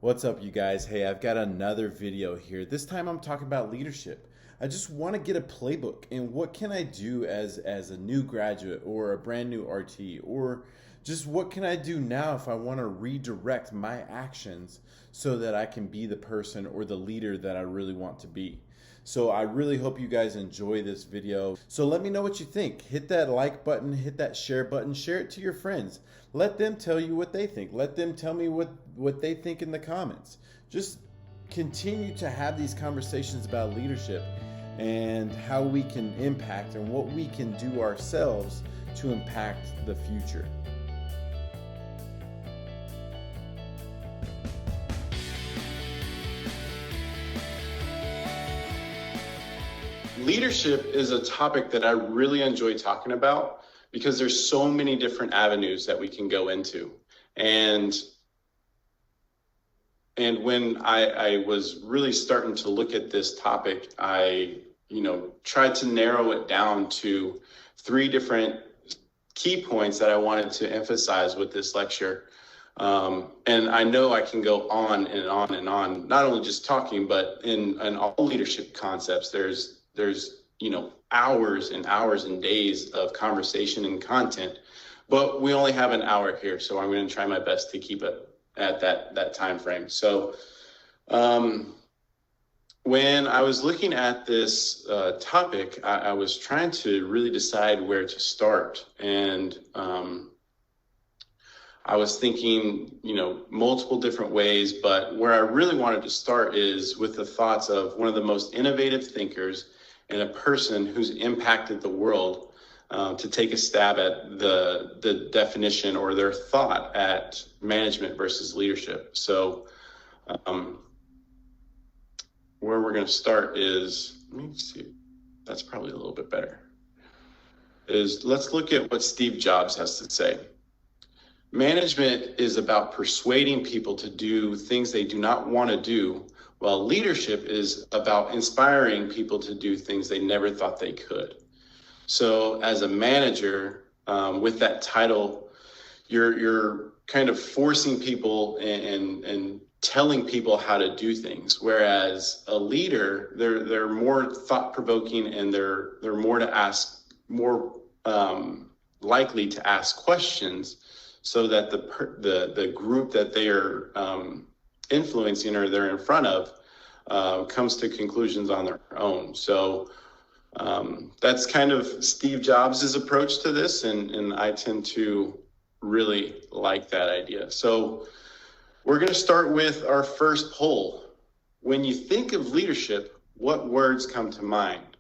What's up, you guys? Hey, I've got another video here. This time I'm talking about leadership. I just want to get a playbook and what can I do as a new graduate or a brand new RT, or just what can I do now if I want to redirect my actions so that I can be the person or the leader that I really want to be. So I really hope you guys enjoy this video. So let me know what you think. Hit that like button, hit that share button, share it to your friends. Let them tell you what they think. Let them tell me what they think in the comments. Just continue to have these conversations about leadership and how we can impact and what we can do ourselves to impact the future. Leadership is a topic that I really enjoy talking about because there's so many different avenues that we can go into. And when I was really starting to look at this topic, I tried to narrow it down to three different key points that I wanted to emphasize with this lecture. And I know I can go on and on and on, not only just talking, but in all leadership concepts, there's hours and hours and days of conversation and content, but we only have an hour here, so I'm going to try my best to keep it at that time frame. So when I was looking at this topic, I was trying to really decide where to start, and I was thinking multiple different ways, but where I really wanted to start is with the thoughts of one of the most innovative thinkers and a person who's impacted the world, to take a stab at the definition or their thought at management versus leadership. So where we're going to start is, let me see, that's probably a little bit better, is let's look at what Steve Jobs has to say. Management is about persuading people to do things they do not want to do, while leadership is about inspiring people to do things they never thought they could. So as a manager, with that title, you're kind of forcing people and telling people how to do things. Whereas a leader, they're more thought-provoking, and they're more likely to ask questions, so that the group that they are influencing or they're in front of comes to conclusions on their own. So that's kind of Steve Jobs' approach to this, and I tend to really like that idea. So we're going to start with our first poll. When you think of leadership, what words come to mind?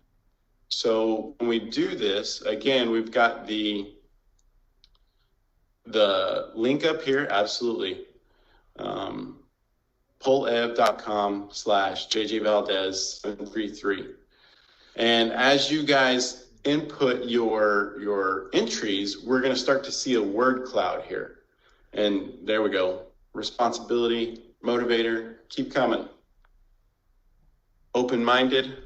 So when we do this, again, we've got the link up here, absolutely. pollev.com/JJValdez733. And as you guys input your entries, we're going to start to see a word cloud here. And there we go. Responsibility, motivator, keep coming. Open-minded.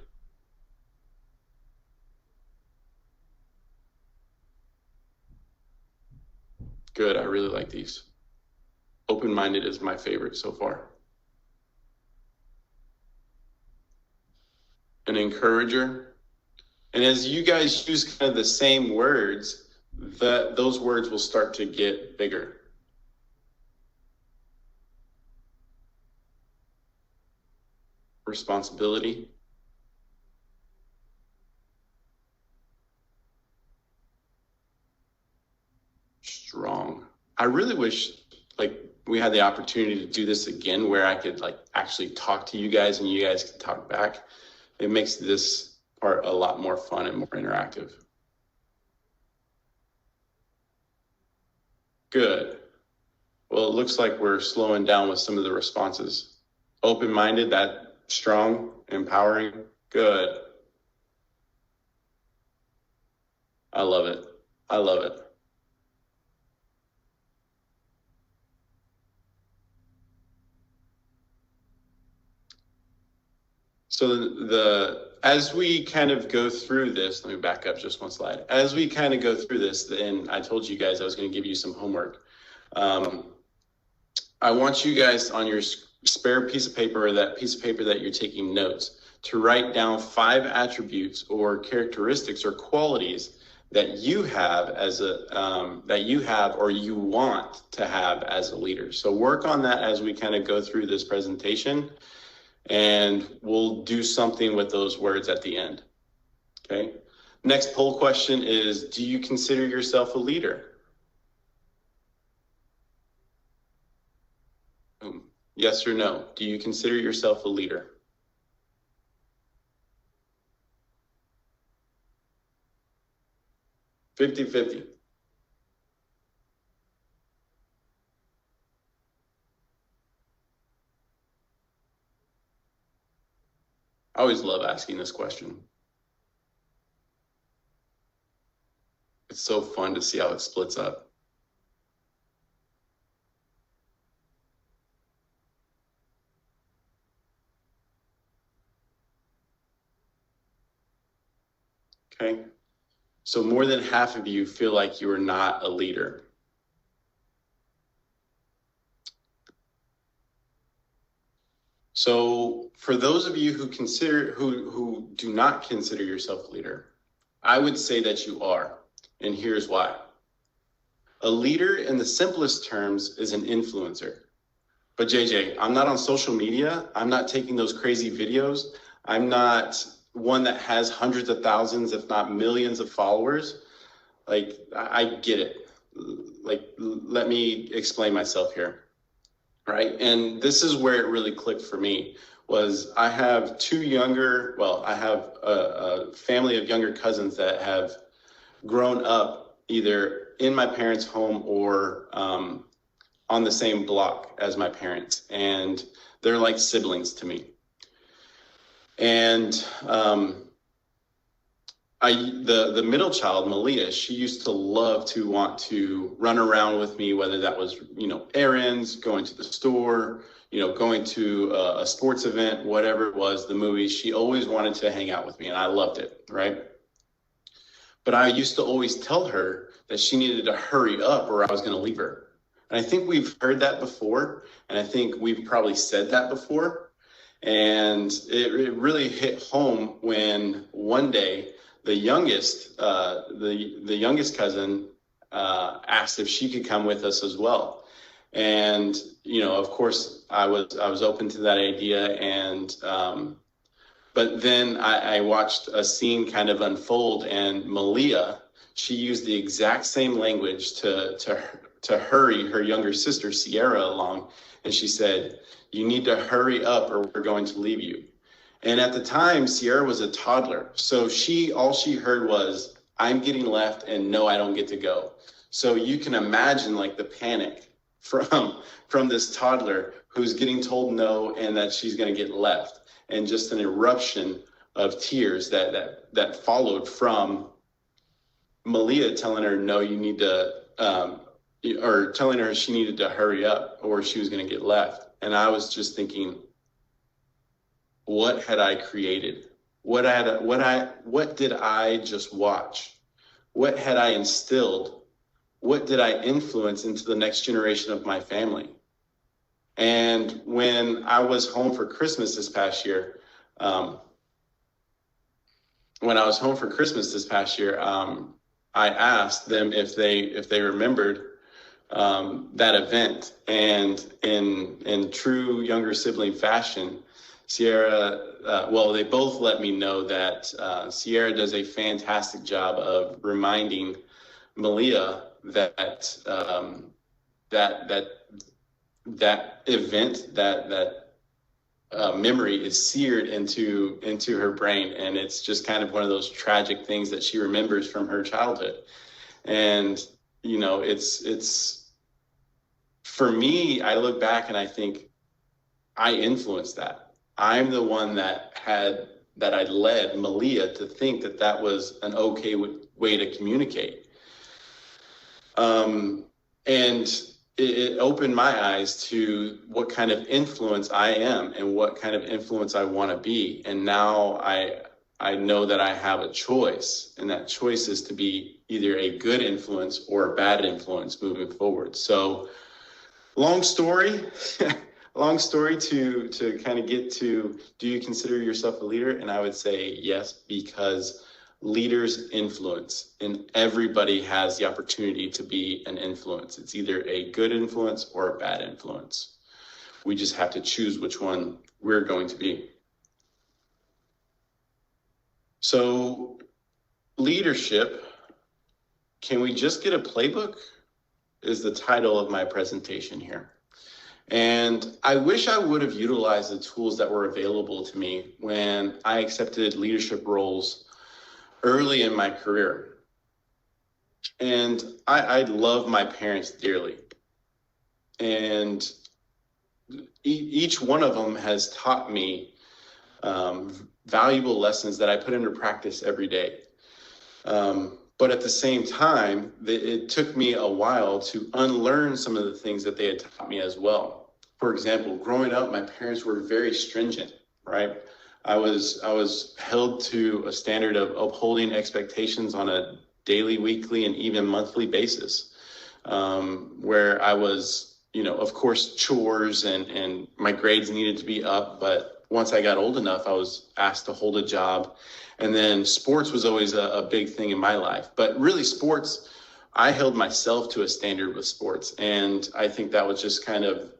Good, I really like these. Open-minded is my favorite so far. An encourager. And as you guys use kind of the same words, those words will start to get bigger. Responsibility. Strong. I really wish we had the opportunity to do this again, where I could actually talk to you guys and you guys could talk back. It makes this part a lot more fun and more interactive. Good. Well, it looks like we're slowing down with some of the responses. Open-minded, that strong, empowering. Good. I love it. I love it. So as we kind of go through this, let me back up just one slide. As we kind of go through this, then I told you guys I was going to give you some homework. I want you guys on your spare piece of paper, or that piece of paper that you're taking notes, to write down 5 attributes or characteristics or qualities that you have as that you have or you want to have as a leader. So work on that as we kind of go through this presentation, and we'll do something with those words at the end. Okay. Next poll question is, do you consider yourself a leader? Yes or no? Do you consider yourself a leader? (50-50). I always love asking this question. It's so fun to see how it splits up. Okay. So more than half of you feel like you are not a leader. So for those of you who do not consider yourself a leader, I would say that you are, and here's why. A leader, in the simplest terms, is an influencer. But JJ, I'm not on social media. I'm not taking those crazy videos. I'm not one that has hundreds of thousands, if not millions of followers. Like, I get it. Like, let me explain myself here. Right. And this is where it really clicked for me. Was I have I have a family of younger cousins that have grown up either in my parents' home or on the same block as my parents. And they're like siblings to me. And the middle child, Malia, she used to love to want to run around with me, whether that was, errands, going to the store, going to a sports event, whatever it was, the movies. She always wanted to hang out with me, and I loved it, right? But I used to always tell her that she needed to hurry up or I was going to leave her. And I think we've heard that before, and I think we've probably said that before. And it really hit home when one day the youngest cousin asked if she could come with us as well. And of course, I was open to that idea, and but then I watched a scene kind of unfold, and Malia, she used the exact same language to hurry her younger sister Sierra along, and she said, "You need to hurry up or we're going to leave you." And at the time, Sierra was a toddler. So all she heard was, "I'm getting left and no, I don't get to go." So you can imagine like the panic from this toddler who's getting told no and that she's going to get left, and just an eruption of tears that followed from Malia telling her, "No, you need to," or telling her she needed to hurry up or she was going to get left. And I was just thinking, what had I created? What did I just watch? What had I instilled? What did I influence into the next generation of my family? And when I was home for Christmas this past year, I asked them if they remembered that event, and in true younger sibling fashion, Sierra, they both let me know that Sierra does a fantastic job of reminding Malia that event, that memory is seared into her brain, and it's just kind of one of those tragic things that she remembers from her childhood. And it's for me, I look back and I think I influenced that. I'm the one that I led Malia to think that was an okay way to communicate. And it opened my eyes to what kind of influence I am and what kind of influence I want to be. And now I know that I have a choice, and that choice is to be either a good influence or a bad influence moving forward. So long story, long story to kind of get to, do you consider yourself a leader? And I would say yes, because leaders influence, and everybody has the opportunity to be an influence. It's either a good influence or a bad influence. We just have to choose which one we're going to be. So leadership, can we just get a playbook? Is the title of my presentation here. And I wish I would have utilized the tools that were available to me when I accepted leadership roles early in my career. And I love my parents dearly. And each one of them has taught me valuable lessons that I put into practice every day. But at the same time, it took me a while to unlearn some of the things that they had taught me as well. For example, growing up, my parents were very stringent, right? I was held to a standard of upholding expectations on a daily, weekly, and even monthly basis, where I was, of course, chores and my grades needed to be up. But once I got old enough, I was asked to hold a job. And then sports was always a big thing in my life. But really sports, I held myself to a standard with sports. And I think that was just kind of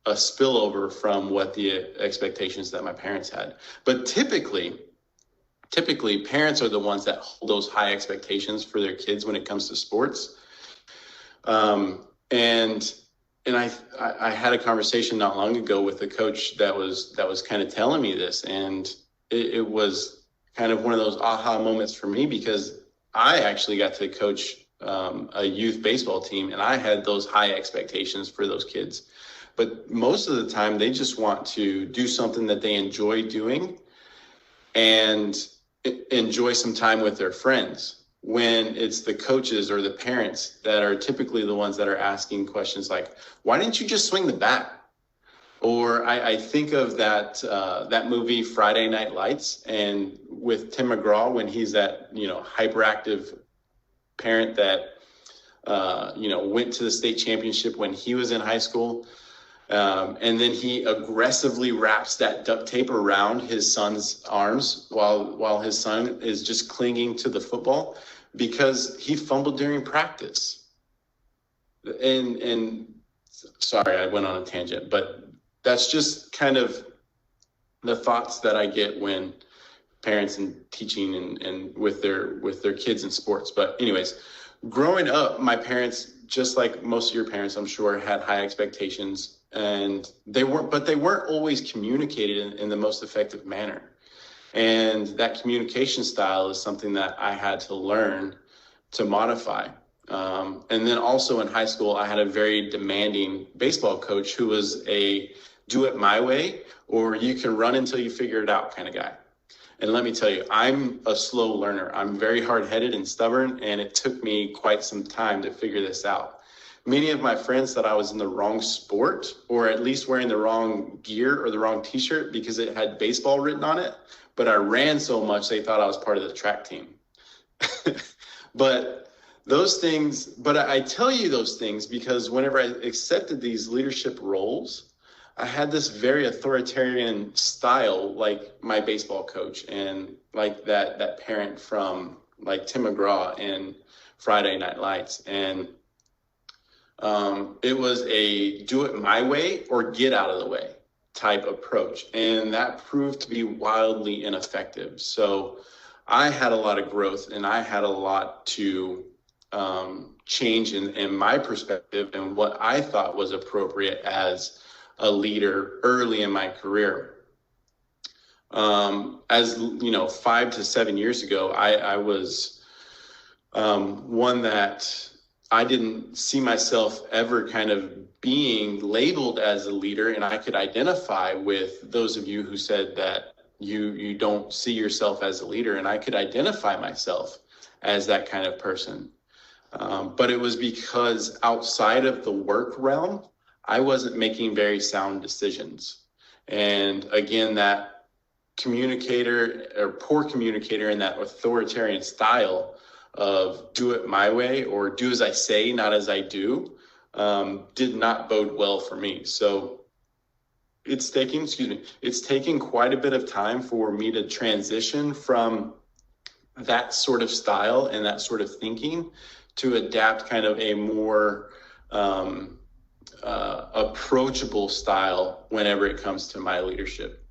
a spillover from what the expectations that my parents had. But typically parents are the ones that hold those high expectations for their kids when it comes to sports. And I had a conversation not long ago with a coach that was kind of telling me this, and it was kind of one of those aha moments for me, because I actually got to coach a youth baseball team, and I had those high expectations for those kids. But most of the time, they just want to do something that they enjoy doing and enjoy some time with their friends, when it's the coaches or the parents that are typically the ones that are asking questions like, why didn't you just swing the bat? Or I think of that movie Friday Night Lights, and with Tim McGraw, when he's that hyperactive parent that went to the state championship when he was in high school, and then he aggressively wraps that duct tape around his son's arms while his son is just clinging to the football because he fumbled during practice. And sorry, I went on a tangent, but that's just kind of the thoughts that I get when parents and teaching and with their kids in sports. But anyways, growing up, my parents, just like most of your parents, I'm sure, had high expectations, and they weren't always communicated in the most effective manner. And that communication style is something that I had to learn to modify. And then also in high school, I had a very demanding baseball coach who was a do it my way, or you can run until you figure it out kind of guy. And let me tell you, I'm a slow learner. I'm very hard-headed and stubborn, and it took me quite some time to figure this out. Many of my friends thought I was in the wrong sport, or at least wearing the wrong gear or the wrong t-shirt because it had baseball written on it. But I ran so much, they thought I was part of the track team. But I tell you those things because whenever I accepted these leadership roles, I had this very authoritarian style, like my baseball coach and like that parent from like Tim McGraw and Friday Night Lights. And it was a do it my way or get out of the way type approach. And that proved to be wildly ineffective. So I had a lot of growth, and I had a lot to change in my perspective and what I thought was appropriate as a leader early in my career. As 5 to 7 years ago, I was one that I didn't see myself ever kind of being labeled as a leader, and I could identify with those of you who said that you don't see yourself as a leader, and I could identify myself as that kind of person. But it was because outside of the work realm, I wasn't making very sound decisions. And again, that communicator or poor communicator in that authoritarian style of do it my way or do as I say, not as I do, did not bode well for me. So it's taking quite a bit of time for me to transition from that sort of style and that sort of thinking to adapt kind of a more approachable style whenever it comes to my leadership.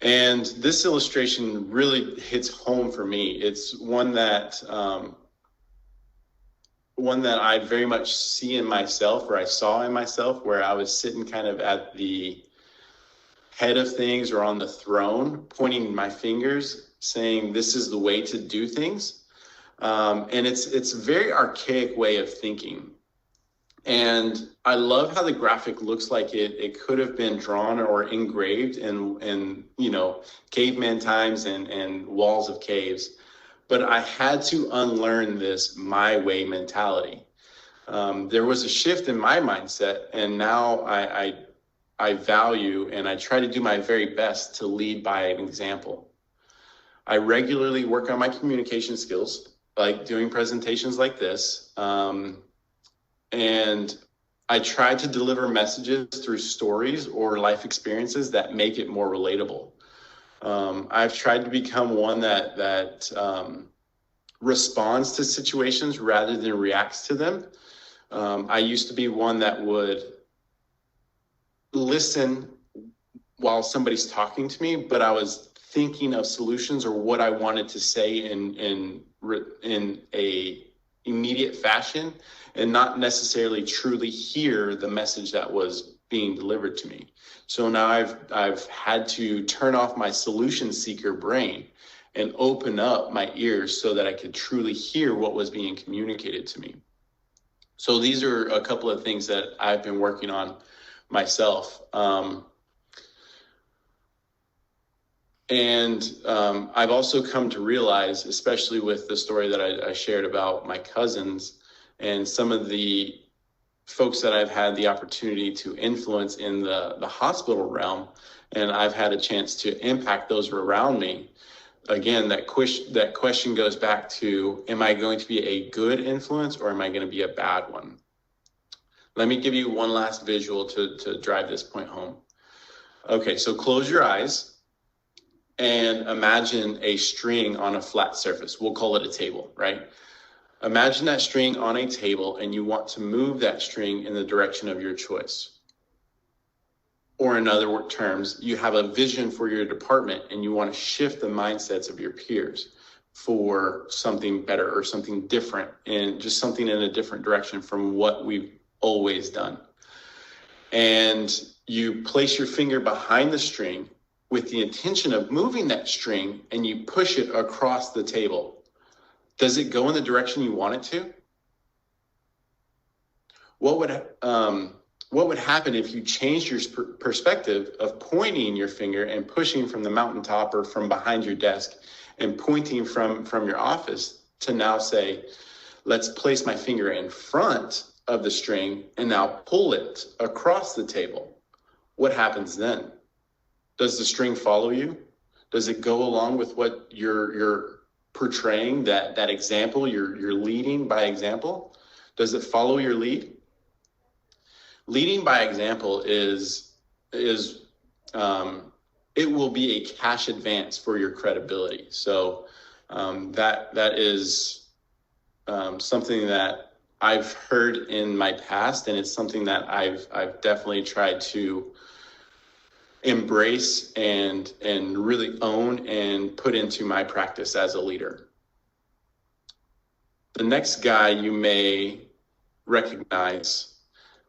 And this illustration really hits home for me. It's one that I very much see in myself, or I saw in myself, where I was sitting kind of at the head of things or on the throne, pointing my fingers, saying, this is the way to do things. And it's a very archaic way of thinking. And I love how the graphic looks like it could have been drawn or engraved in caveman times and walls of caves. But I had to unlearn this my way mentality. There was a shift in my mindset, and now I value and I try to do my very best to lead by an example. I regularly work on my communication skills, like doing presentations like this. And I try to deliver messages through stories or life experiences that make it more relatable. I've tried to become one that responds to situations rather than reacts to them. I used to be one that would listen while somebody's talking to me, but I was thinking of solutions or what I wanted to say in a immediate fashion, and not necessarily truly hear the message that was being delivered to me. So now I've had to turn off my solution seeker brain and open up my ears so that I could truly hear what was being communicated to me. So these are a couple of things that I've been working on myself. I've also come to realize, especially with the story that I shared about my cousins and some of the folks that I've had the opportunity to influence in the hospital realm, and I've had a chance to impact those around me. Again, that question goes back to, am I going to be a good influence or am I going to be a bad one? Let me give you one last visual to drive this point home. Okay, so close your eyes and imagine a string on a flat surface. We'll call it a table, right? Imagine that string on a table and you want to move that string in the direction of your choice. Or in other terms, you have a vision for your department and you want to shift the mindsets of your peers for something better or something different, and just something in a different direction from what we've always done. And you place your finger behind the string with the intention of moving that string, and you push it across the table. Does it go in the direction you want it to? What would happen if you changed your perspective of pointing your finger and pushing from the mountaintop or from behind your desk and pointing from your office to now say, let's place my finger in front of the string and now pull it across the table? What happens then? Does the string follow you? Does it go along with what you're portraying, that example, you're leading by example? Does it follow your lead? Leading by example is it will be a cash advance for your credibility. So that is something that I've heard in my past, and it's something that I've definitely tried to embrace and really own and put into my practice as a leader. The next guy you may recognize,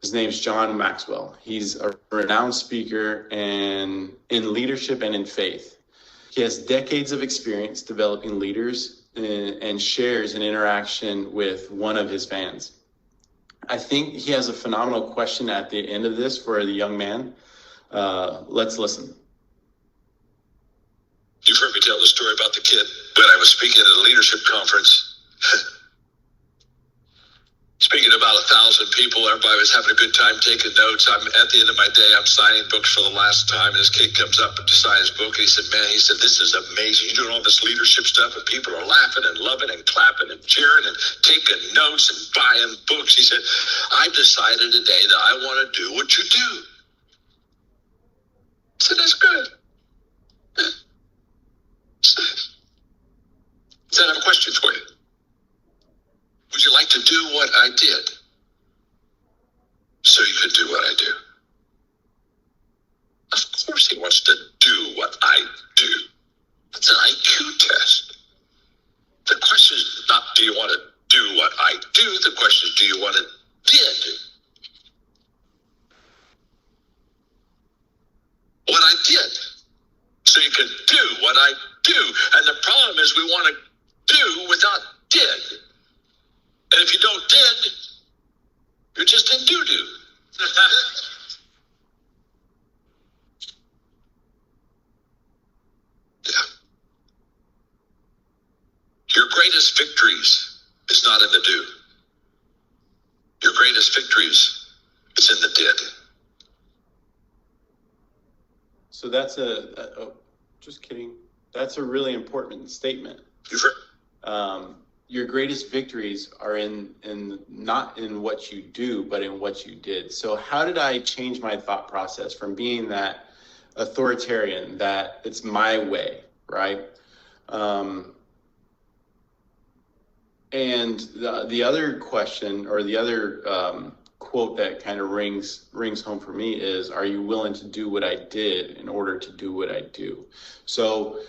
his name's John Maxwell. He's a renowned speaker in leadership and in faith. He has decades of experience developing leaders and shares an interaction with one of his fans. I think he has a phenomenal question at the end of this for the young man. Let's listen. You've heard me tell the story about the kid when I was speaking at a leadership conference. Speaking to about 1,000 people, everybody was having a good time taking notes. I'm at the end of my day, I'm signing books for the last time, and this kid comes up to sign his book, and he said, this is amazing. You're doing all this leadership stuff, and people are laughing and loving and clapping and cheering and taking notes and buying books. He said, I've decided today that I want to do what you do. question for you. Would you like to do what I did so you could do what I do? Of course he wants to do what I do. That's an IQ test. The question is not, do you want to do what I do? The question is, do you want to did what I did so you can do what I do? And the problem is we want to do without did. And if you don't did, you're just in doo-doo. Yeah. Your greatest victories is not in the do. Your greatest victories is in the did. So that's just kidding. That's a really important statement. You've heard. Your greatest victories are in not in what you do, but in what you did. So how did I change my thought process from being that authoritarian, that it's my way, right? And the other question, or the other quote that kind of rings home for me is, are you willing to do what I did in order to do what I do? So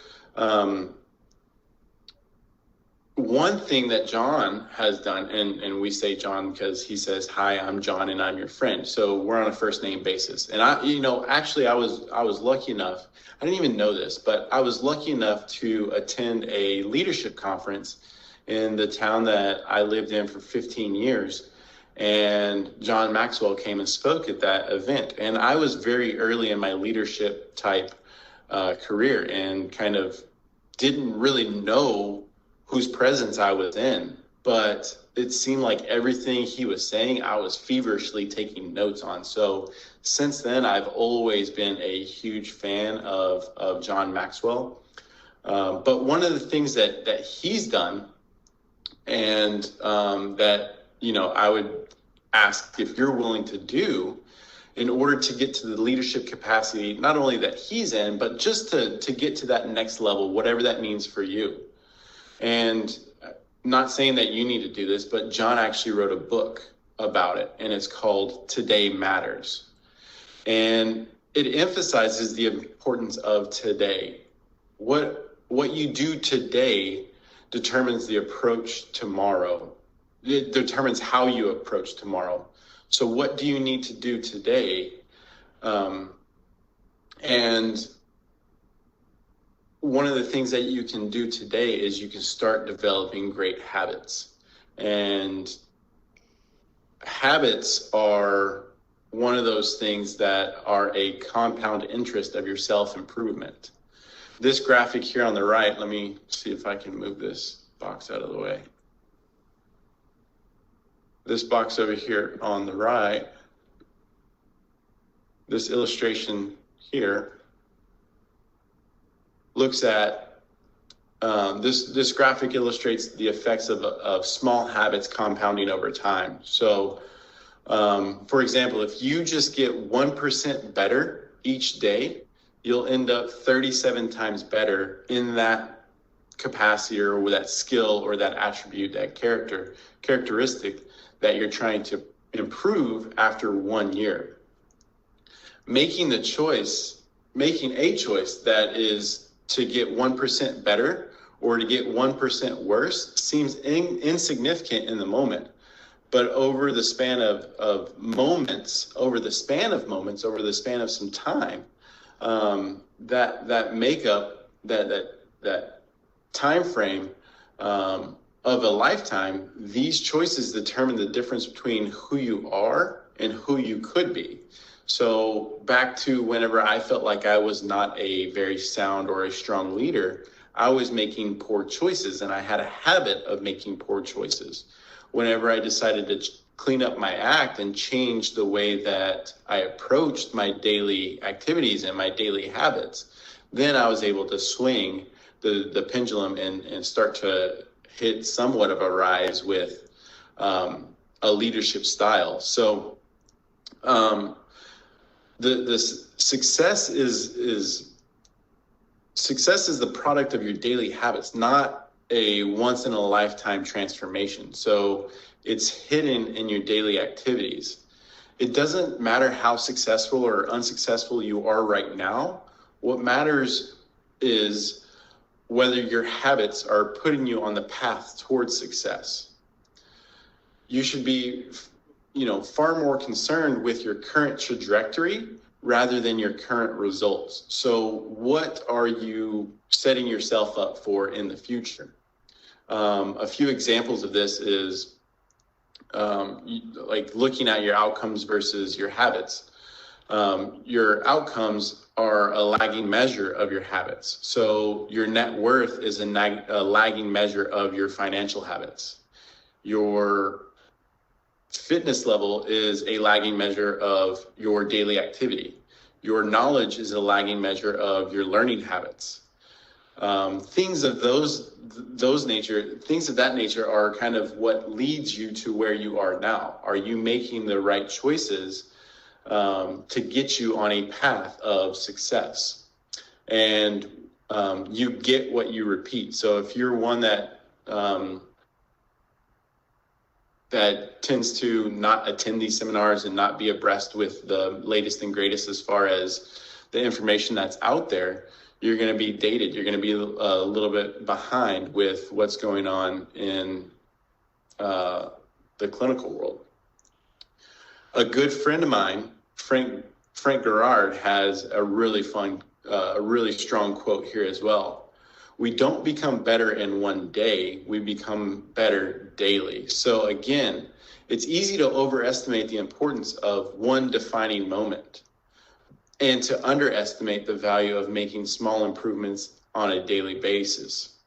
one thing that John has done, and we say John because he says, hi, I'm John and I'm your friend. So we're on a first name basis. And I was lucky enough, I didn't even know this, but I was lucky enough to attend a leadership conference in the town that I lived in for 15 years. And John Maxwell came and spoke at that event. And I was very early in my leadership type career and kind of didn't really know whose presence I was in, but it seemed like everything he was saying, I was feverishly taking notes on. So since then, I've always been a huge fan of John Maxwell. But one of the things that he's done, and that, I would ask if you're willing to do in order to get to the leadership capacity, not only that he's in, but just to get to that next level, whatever that means for you. And not saying that you need to do this, but John actually wrote a book about it, and it's called Today Matters. And it emphasizes the importance of today. What you do today determines the approach tomorrow. It determines how you approach tomorrow. So what do you need to do today? And one of the things that you can do today is you can start developing great habits. And habits are one of those things that are a compound interest of your self-improvement. This graphic here on the right, let me see if I can move this box out of the way. This box over here on the right, this illustration here, looks at this graphic illustrates the effects of small habits compounding over time. So, for example, if you just get 1% better each day, you'll end up 37 times better in that capacity or that skill or that attribute, that characteristic that you're trying to improve after 1 year. Making a choice that is to get 1% better or to get 1% worse seems insignificant in the moment. But over the span of some time, that makeup, that time frame of a lifetime, these choices determine the difference between who you are and who you could be. So back to whenever I felt like I was not a very sound or a strong leader, I was making poor choices, and I had a habit of making poor choices. Whenever I decided to clean up my act and change the way that I approached my daily activities and my daily habits, then I was able to swing the pendulum and start to hit somewhat of a rise with a leadership style. So the success is the product of your daily habits, not a once in a lifetime transformation. So it's hidden in your daily activities. It doesn't matter how successful or unsuccessful you are right now. What matters is whether your habits are putting you on the path towards success. You should be, far more concerned with your current trajectory rather than your current results. So what are you setting yourself up for in the future? A few examples of this is like looking at your outcomes versus your habits. Your outcomes are a lagging measure of your habits. So your net worth is a lagging measure of your financial habits. Your fitness level is a lagging measure of your daily activity. Your knowledge is a lagging measure of your learning habits. Things of that nature are kind of what leads you to where you are now. Are you making the right choices to get you on a path of success? And you get what you repeat. So if you're one that tends to not attend these seminars and not be abreast with the latest and greatest as far as the information that's out there, you're going to be dated. You're going to be a little bit behind with what's going on in the clinical world. A good friend of mine, Frank Gerard, has a really strong quote here as well. We don't become better in one day, we become better daily. So again, it's easy to overestimate the importance of one defining moment and to underestimate the value of making small improvements on a daily basis.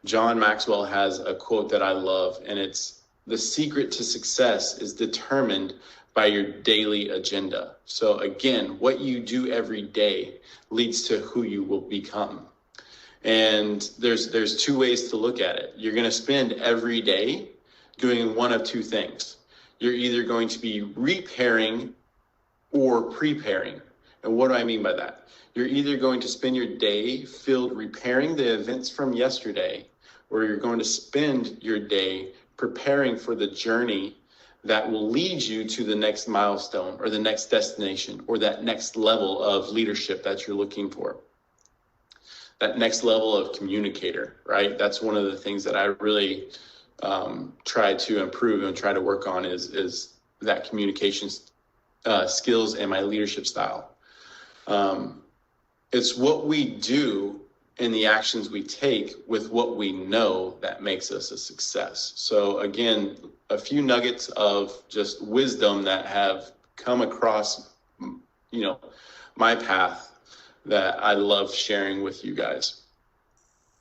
John Maxwell has a quote that I love, and it's, "The secret to success is determined by your daily agenda." So again, what you do every day leads to who you will become. And there's two ways to look at it. You're going to spend every day doing one of two things. You're either going to be repairing or preparing. And what do I mean by that? You're either going to spend your day filled repairing the events from yesterday, or you're going to spend your day preparing for the journey that will lead you to the next milestone or the next destination or that next level of leadership that you're looking for. That next level of communicator, right? That's one of the things that I really try to improve and try to work on is that communication skills and my leadership style. It's what we do and the actions we take with what we know that makes us a success. So again, a few nuggets of just wisdom that have come across, my path that I love sharing with you guys.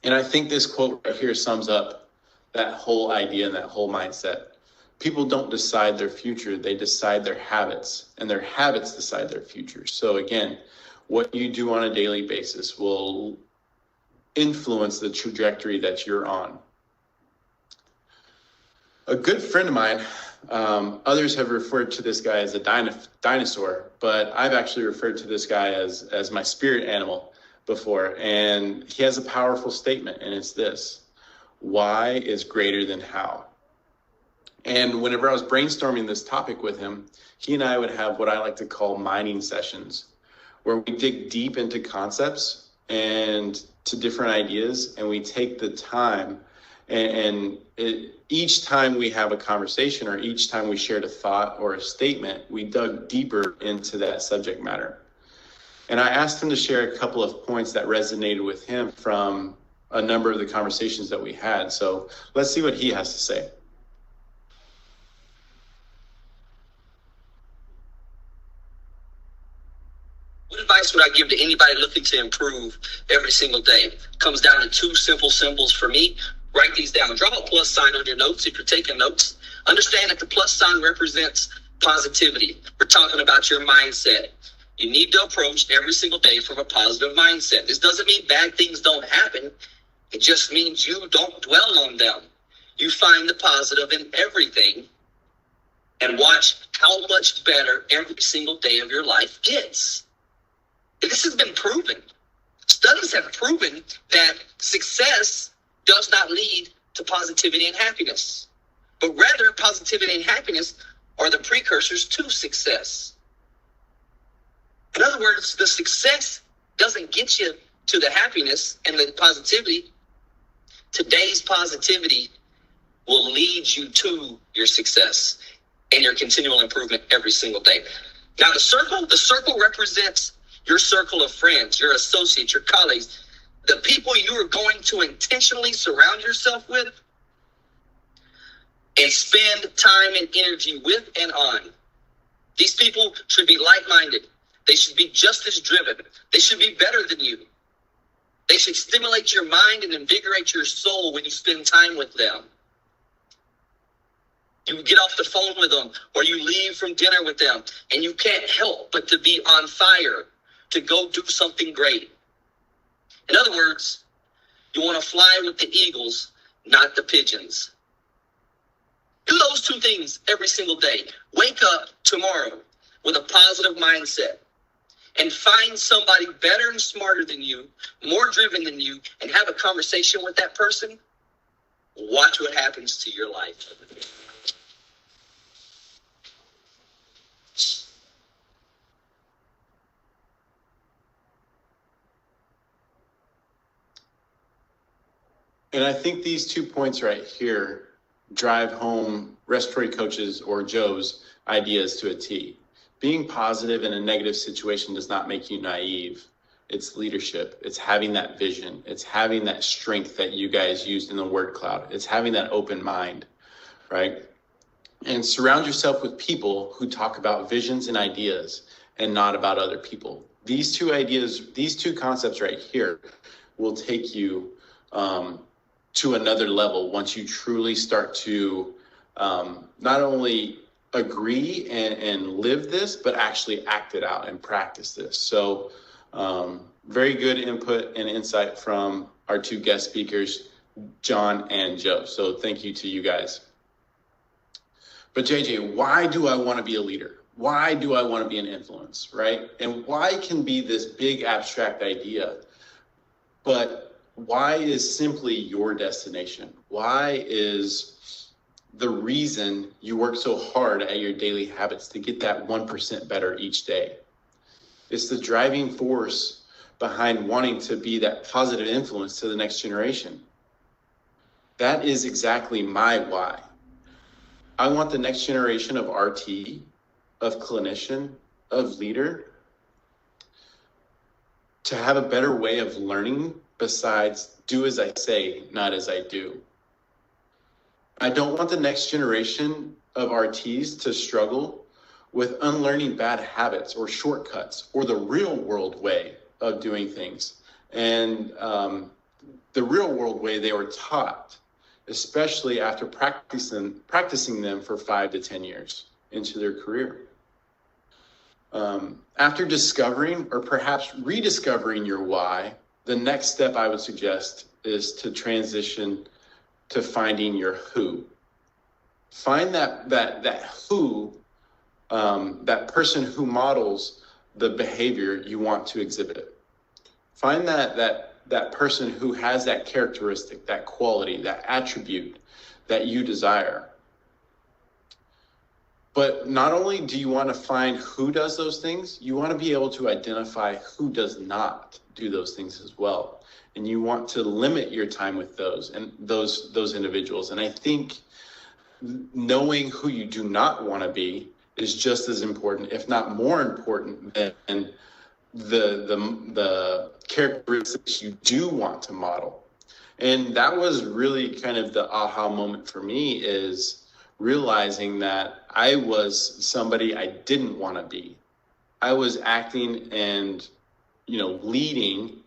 And I think this quote right here sums up that whole idea and that whole mindset. People don't decide their future, they decide their habits, and their habits decide their future. So again, what you do on a daily basis will influence the trajectory that you're on. A good friend of mine, others have referred to this guy as a dinosaur, but I've actually referred to this guy as my spirit animal before. And he has a powerful statement, and it's this: why is greater than how. And whenever I was brainstorming this topic with him, he and I would have what I like to call mining sessions, where we dig deep into concepts and to different ideas, and we take the time each time we have a conversation or each time we shared a thought or a statement, we dug deeper into that subject matter. And I asked him to share a couple of points that resonated with him from a number of the conversations that we had. So let's see what he has to say. What advice would I give to anybody looking to improve every single day? It comes down to two simple symbols for me. Write these down. Draw a plus sign on your notes if you're taking notes. Understand that the plus sign represents positivity. We're talking about your mindset. You need to approach every single day from a positive mindset. This doesn't mean bad things don't happen. It just means you don't dwell on them. You find the positive in everything and watch how much better every single day of your life gets. This has been proven. Studies have proven that success does not lead to positivity and happiness, but rather positivity and happiness are the precursors to success. In other words, the success doesn't get you to the happiness and the positivity. Today's positivity will lead you to your success and your continual improvement every single day. Now, the circle represents your circle of friends, your associates, your colleagues, the people you are going to intentionally surround yourself with and spend time and energy with and on. These people should be like-minded. They should be just as driven. They should be better than you. They should stimulate your mind and invigorate your soul when you spend time with them. You get off the phone with them or you leave from dinner with them and you can't help but to be on fire to go do something great. In other words, you want to fly with the eagles, not the pigeons. Do those two things every single day. Wake up tomorrow with a positive mindset and find somebody better and smarter than you, more driven than you, and have a conversation with that person. Watch what happens to your life. And I think these 2 points right here drive home respiratory coaches or Joe's ideas to a T. Being positive in a negative situation does not make you naive. It's leadership. It's having that vision. It's having that strength that you guys used in the word cloud. It's having that open mind, right? And surround yourself with people who talk about visions and ideas and not about other people. These two ideas, these two concepts right here will take you to another level once you truly start to not only agree and live this, but actually act it out and practice this. So very good input and insight from our two guest speakers, John and Joe. So thank you to you guys. But JJ, why do I want to be a leader? Why do I want to be an influence, right? And why can be this big abstract idea, but why is simply your destination? Why is the reason you work so hard at your daily habits to get that 1% better each day? It's the driving force behind wanting to be that positive influence to the next generation. That is exactly my why. I want the next generation of RT, of clinician, of leader to have a better way of learning besides do as I say, not as I do. I don't want the next generation of RTs to struggle with unlearning bad habits or shortcuts or the real world way of doing things. And the real world way they were taught, especially after practicing them for 5 to 10 years into their career. After discovering or perhaps rediscovering your why, the next step I would suggest is to transition to finding your who. Find that who, that person who models the behavior you want to exhibit. Find that person who has that characteristic, that quality, that attribute that you desire. But not only do you want to find who does those things, you want to be able to identify who does not do those things as well. And you want to limit your time with those and those individuals. And I think knowing who you do not want to be is just as important, if not more important, than the characteristics you do want to model. And that was really kind of the aha moment for me, is realizing that I was somebody I didn't want to be. I was acting and, leading,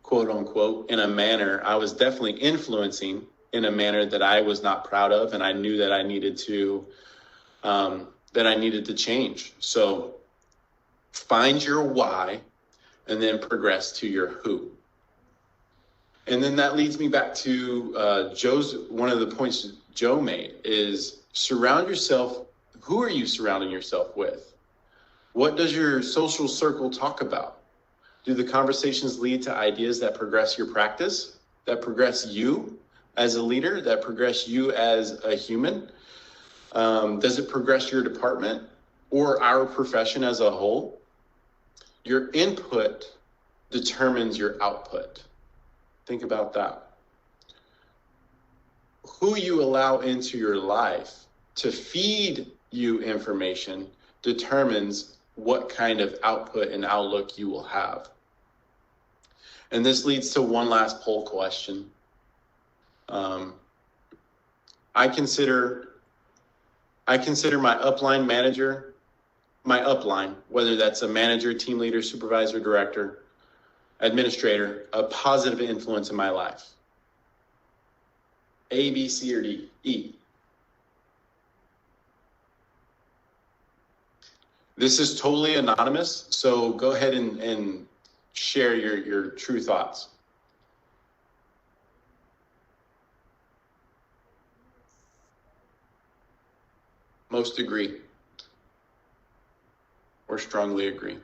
quote unquote, in a manner, I was definitely influencing in a manner that I was not proud of. And I knew that I needed to, change. So find your why and then progress to your who. And then that leads me back to one of the points Joe made is surround yourself. Who are you surrounding yourself with? What does your social circle talk about? Do the conversations lead to ideas that progress your practice, that progress you as a leader, that progress you as a human? Does it progress your department or our profession as a whole? Your input determines your output. Think about that. Who you allow into your life to feed you information determines what kind of output and outlook you will have. And this leads to one last poll question. I consider my upline manager, my upline, whether that's a manager, team leader, supervisor, director, administrator, a positive influence in my life. A, B, C, or D? E. This is totally anonymous, so go ahead and share your true thoughts. Most agree or strongly agree.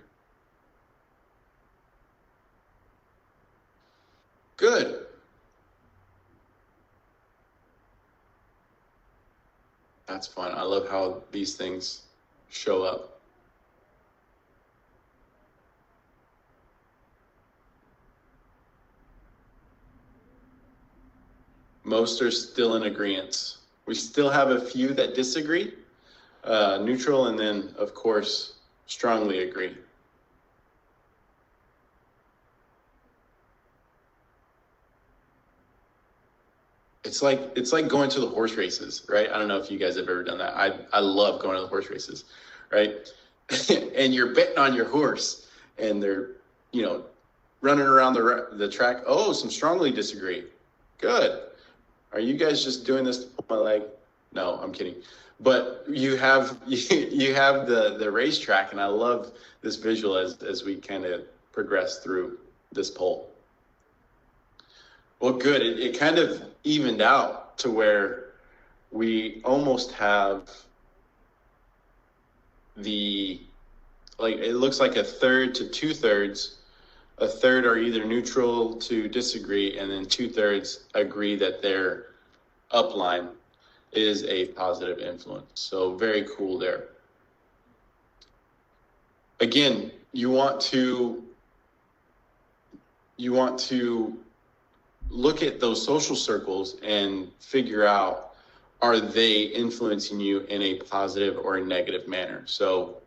Good. That's fun. I love how these things show up. Most are still in agreement. We still have a few that disagree, neutral, and then, of course, strongly agree. It's like going to the horse races, right? I don't know if you guys have ever done that. I love going to the horse races, right? And you're betting on your horse, and they're, running around the track. Oh, some strongly disagree. Good. Are you guys just doing this to pull my leg? No, I'm kidding. But you have the racetrack, and I love this visual as we kind of progress through this poll. Well, good. It kind of evened out to where we almost have it looks like a third to 2/3. A third are either neutral to disagree, and then 2/3 agree that their upline is a positive influence. So very cool there. Again, you want to look at those social circles and figure out, are they influencing you in a positive or a negative manner? So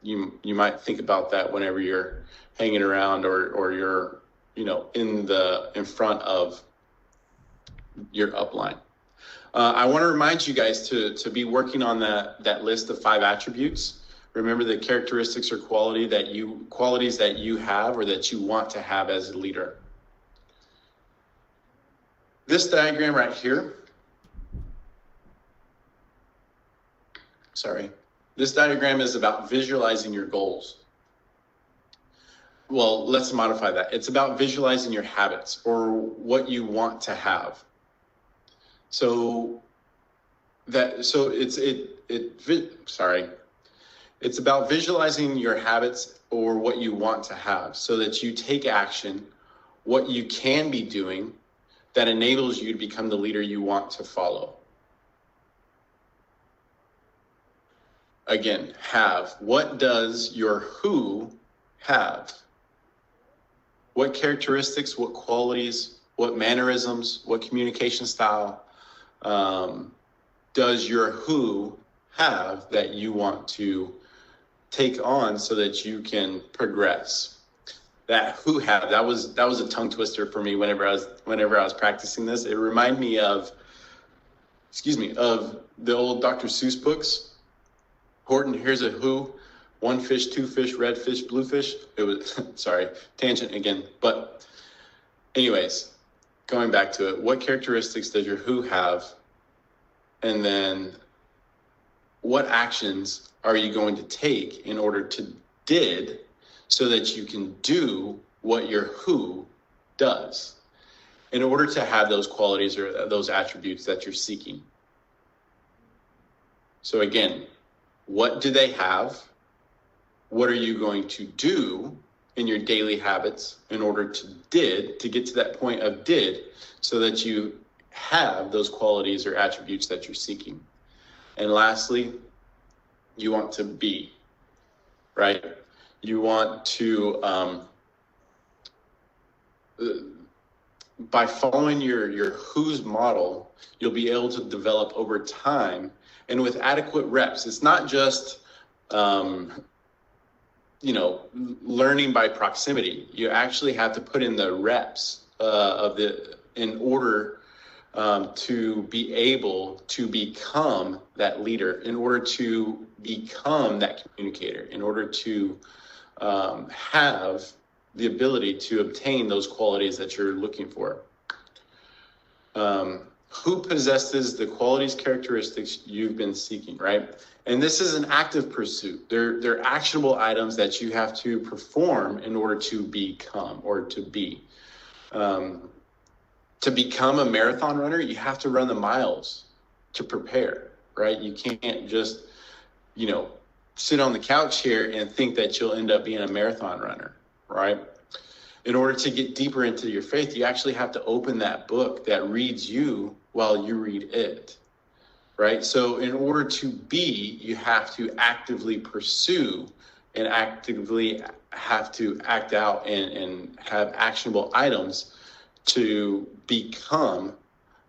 you might think about that whenever you're hanging around or you're in front of your upline. I want to remind you guys to be working on that list of 5 attributes. Remember the characteristics or qualities that you have or that you want to have as a leader. This diagram right here, this diagram is about visualizing your goals. Well, let's modify that. It's about visualizing your habits or what you want to have. It's about visualizing your habits or what you want to have so that you take action, what you can be doing that enables you to become the leader you want to follow. Again, have. What does your who have? What characteristics, what qualities, what mannerisms, what communication style does your who have that you want to take on so that you can progress? That who have, that was a tongue twister for me whenever I was practicing this. It reminded me of the old Dr. Seuss books. Horton, here's a who, 1 fish, 2 fish, red fish, blue fish. It was, sorry, tangent again. But anyways, going back to it, what characteristics does your who have? And then what actions are you going to take in order to did so that you can do what your who does in order to have those qualities or those attributes that you're seeking? So again, what do they have? What are you going to do in your daily habits in order to get to that point of did so that you have those qualities or attributes that you're seeking. And lastly, you want to be, right? You want to, by following your who's model, you'll be able to develop over time and with adequate reps. It's not just, learning by proximity. You actually have to put in the reps in order to be able to become that leader, in order to become that communicator, in order to have the ability to obtain those qualities that you're looking for. Who possesses the qualities, characteristics you've been seeking, right? And this is an active pursuit. They're actionable items that you have to perform in order to become or to be. To become a marathon runner, you have to run the miles to prepare, right? You can't just, sit on the couch here and think that you'll end up being a marathon runner, right? In order to get deeper into your faith, you actually have to open that book that reads you while you read it, right? So in order to be, you have to actively pursue and actively have to act out and have actionable items to become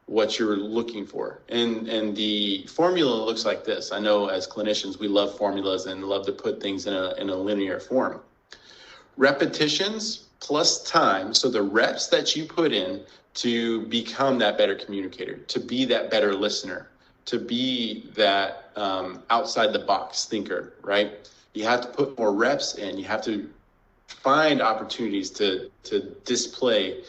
what you're looking for. And the formula looks like this. I know as clinicians, we love formulas and love to put things in a linear form. Repetitions plus time. So the reps that you put in to become that better communicator, to be that better listener, to be that outside the box thinker, right? You have to put more reps in. You have to find opportunities to display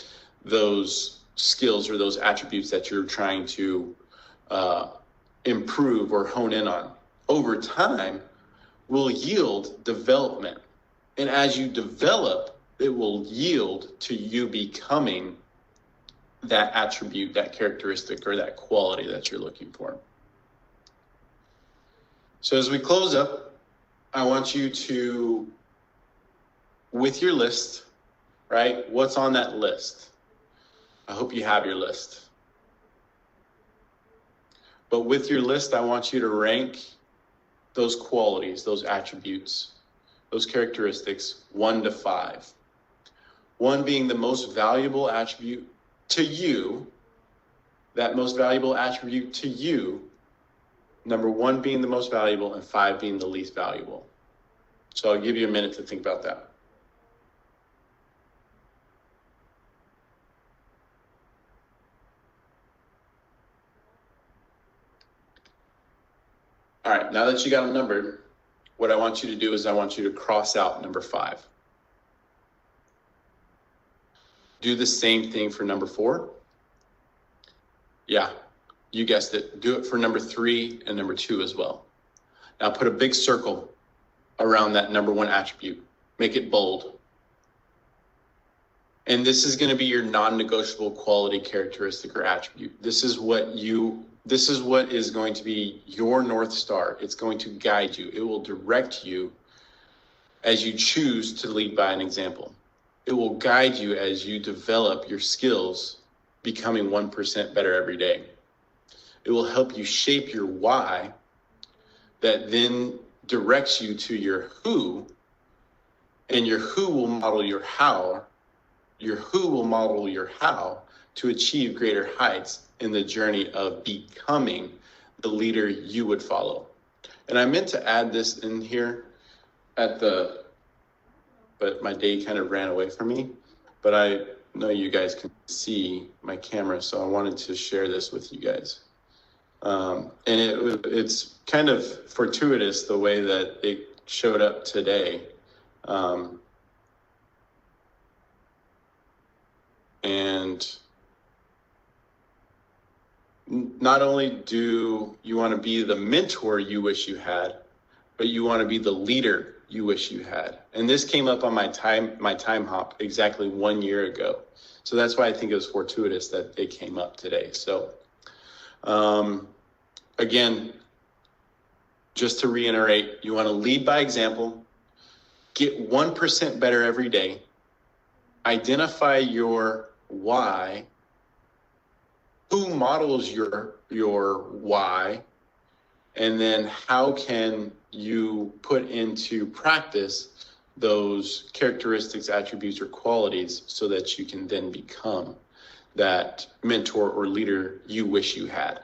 those skills or those attributes that you're trying to improve or hone in on. Over time will yield development. And as you develop, it will yield to you becoming that attribute, that characteristic, or that quality that you're looking for. So as we close up, I want you to, with your list, right? What's on that list? I hope you have your list. But with your list, I want you to rank those qualities, those attributes, those characteristics, 1 to 5. 1 being the most valuable attribute to you, that most valuable attribute to you, number 1 being the most valuable and 5 being the least valuable. So I'll give you a minute to think about that. All right, now that you got them numbered, what I want you to do is I want you to cross out number 5. Do the same thing for number 4. Yeah, you guessed it. Do it for number 3 and number 2 as well. Now put a big circle around that number 1 attribute. Make it bold. And this is going to be your non-negotiable quality, characteristic, or attribute. This is what is going to be your North Star. It's going to guide you. It will direct you as you choose to lead by an example. It will guide you as you develop your skills, becoming 1% better every day. It will help you shape your why that then directs you to your who, and your who will model your how. Your who will model your how to achieve greater heights in the journey of becoming the leader you would follow. And I meant to add this in here but my day kind of ran away from me. But I know you guys can see my camera, so I wanted to share this with you guys. And it's kind of fortuitous the way that it showed up today. And not only do you want to be the mentor you wish you had, but you want to be the leader you wish you had. And this came up on my time hop exactly 1 year ago. So that's why I think it was fortuitous that it came up today. So again, just to reiterate, you want to lead by example, get 1% better every day, identify your why, who models your why, and then how can you put into practice those characteristics, attributes, or qualities so that you can then become that mentor or leader you wish you had.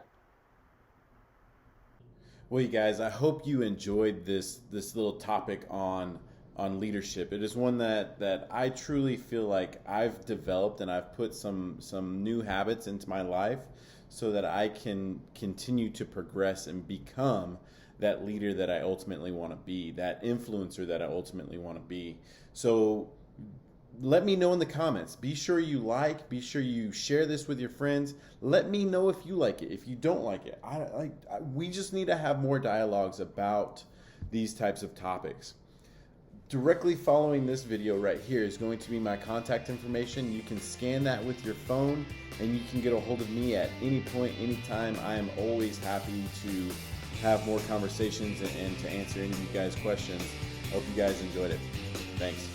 Well, you guys, I hope you enjoyed this little topic on leadership. It is one that I truly feel like I've developed, and I've put some new habits into my life so that I can continue to progress and become that leader that I ultimately want to be, that influencer that I ultimately want to be. So let me know in the comments. Be sure you share this with your friends. Let me know if you like it, if you don't like it. We just need to have more dialogues about these types of topics. Directly following this video right here is going to be my contact information. You can scan that with your phone and you can get a hold of me at any point, anytime. I am always happy to have more conversations and to answer any of you guys' questions. Hope you guys enjoyed it. Thanks.